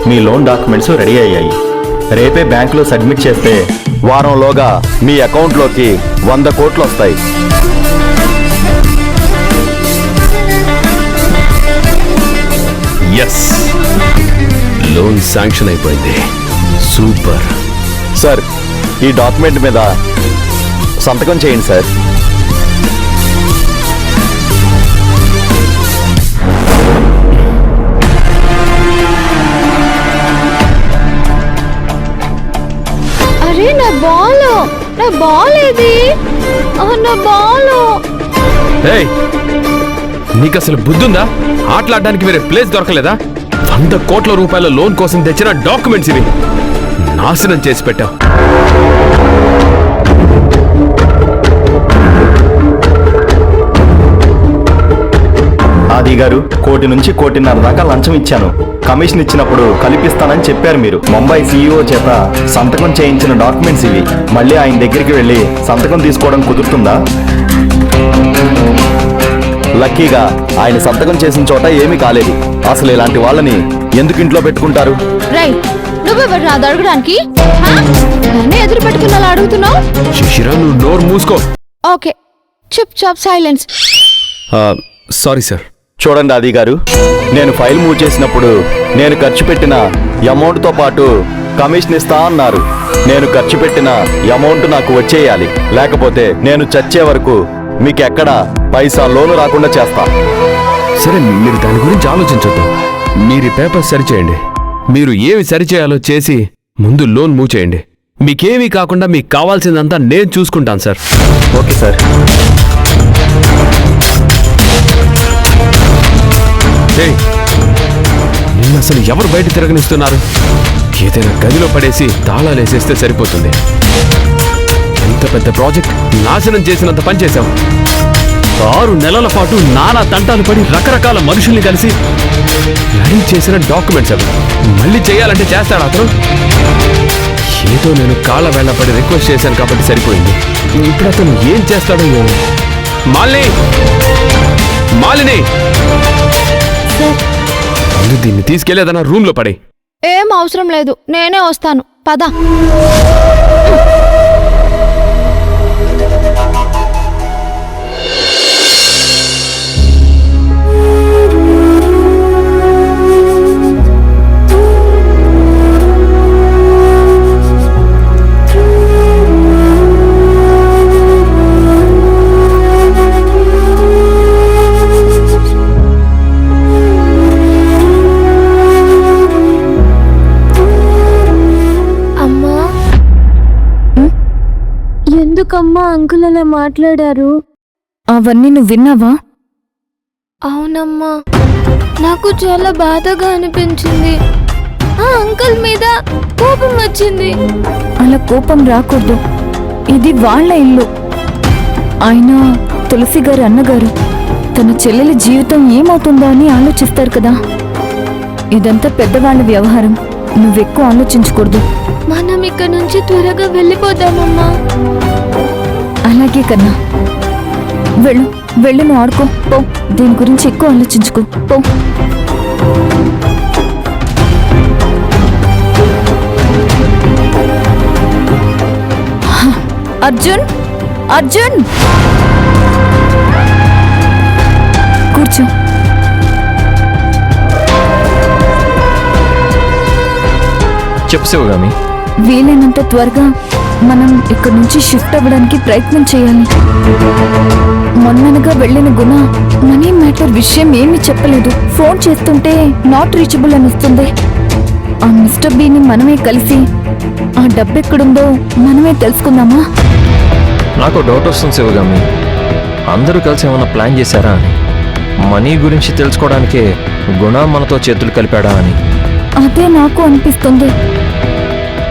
మీ loan documents ready అయ్యాయి. రేపే బ్యాంకులో సబ్మిట్ చేస్తే వారంలోగా మీ అకౌంట్లోకి 100 కోట్లు వస్తాయి. ఎస్, లోన్ శాంక్షన్ అయిపోయింది. సూపర్. సార్, ఈ డాక్యుమెంట్ మీద సంతకం చేయండి సార్. అరే నా బాల్ ఏది? నా బాల్. ఏయ్, నీకు అసలు బుద్ధుందా? ఆటలాడడానికి వేరే ప్లేస్ దొరకలేదా? 100 కోట్ల రూపాయల లోన్ కోసం తెచ్చిన డాక్యుమెంట్స్ ఇవి నాశనం చేసి పెట్టావు. ఆది గారు, 1 కోటి నుంచి 1.5 కోటి దాకా లంచం ఇచ్చాను. కమిషన్ ఇచ్చినప్పుడు కలిపిస్తానని చెప్పారు మీరు. ముంబై CEO చేత సంతకం చేయించిన డాక్యుమెంట్స్ ఇవి. మళ్ళీ ఆయన దగ్గరికి వెళ్ళి సంతకం తీసుకోవడం కుదురుతుందా? లక్కీగా ఆయన సంతకం చేసిన చోట ఏమీ కాలేదు. అసలు ఇలాంటి వాళ్ళని ఎందుకు ఇంట్లో పెట్టుకుంటారు? నువ్వెవరు నాది అడగడానికి? నన్నే ఎదురు పెట్టుకున్నా అడుగుతున్నావు? శిశిరా, నువ్వు నోరు మూసుకో. ఓకే, చుప్ చాప్ సైలెన్స్. Sorry sir. చూడండి ఆది గారు, నేను ఫైల్ మూవ్ చేసినప్పుడు నేను ఖర్చు పెట్టిన అమౌంట్తో పాటు కమిషన్ ఇస్తా అన్నారు. నేను ఖర్చు పెట్టిన అమౌంట్ నాకు వచ్చేయాలి. లేకపోతే నేను చచ్చే వరకు మీకు ఎక్కడ పైసా లోను రాకుండా చేస్తా. సరే, మీరు దాని గురించి ఆలోచించొద్దు. మీరు ఈ పేపర్ సరిచేయండి. మీరు ఏమి సరిచేయాలో చేసి ముందు లోన్ మూవ్ చేయండి. మీకేమీ కాకుండా మీకు కావాల్సిందంతా నేను చూసుకుంటాను సార్. Okay sir. నిన్ను అసలు ఎవరు బయట తిరగనిస్తున్నారు? ఏదైనా గదిలో పడేసి తాళాలు వేసేస్తే సరిపోతుంది. ఎంత పెద్ద ప్రాజెక్ట్ నాశనం చేసినంత పని చేశావు. 6 నెలల పాటు నానా తంటాలు పడి రకరకాల మనుషుల్ని కలిసి రెడీ చేసిన డాక్యుమెంట్స్ అవి మళ్ళీ చేయాలంటే చేస్తాడు అతను? ఏదో నేను కాళ్ళ వేళ పడి రిక్వెస్ట్ చేశాను కాబట్టి సరిపోయింది. ఇప్పుడు అతను ఏం చేస్తాడో ఏమో. మాలిని, ముందు దీన్ని తీసుకెళ్లేదన్నా రూమ్ లో పడే. ఏం అవసరం లేదు, నేనే వస్తాను. పద. ఎందుకమ్మా అంకుల్ అలా మాట్లాడారు? అవన్నీ నువ్వు విన్నావా? అవునమ్మా, నాకు చాలా బాధగా అనిపించింది. ఆ అంకుల్ మీద కోపం వచ్చింది. అలా కోపం రాకూడదు. ఇది వాళ్ళ ఇల్లు. ఆయన తులసి గారి అన్నగారు. తన చెల్లెలి జీవితం ఏమవుతుందో అని ఆలోచిస్తారు కదా. ఇదంతా పెద్దవాళ్ళ వ్యవహారం. నువ్వెక్కువ ఆలోచించకూడదు. మనం ఇక్కడ నుంచి త్వరగా వెళ్ళిపోదామమ్మా. అలాగే కన్నా, వెళ్ళు నువ్వు ఆడుకో పో. దీని గురించి ఎక్కువ ఆలోచించుకో పో. అర్జున్, కూర్చో. చెప్పు శివగామి. వీలైనంత త్వరగా మనం ఇక్కడి నుంచి షిఫ్ట్ అవ్వడానికి ప్రయత్నం చేయాలి. మొన్ననగా వెళ్ళిన గుణ మనీ మ్యాటర్ విషయం ఏమీ చెప్పలేదు. ఫోన్ చేస్తుంటే నాట్ రీచబుల్ అని వస్తుంది. ఆ మిస్టర్ బీని మనమే కలిసి ఆ డబ్బెక్కడుందో మనమే తెలుసుకుందామా? నాకు డౌట్ వస్తుంది శివగామి. అందరూ కలిసి ఏమైనా ప్లాన్ చేశారా అని. మనీ గురించి తెలుసుకోవడానికే గుణ మనతో చేతులు కలిపాడా అని. అదే నాకు అనిపిస్తుంది.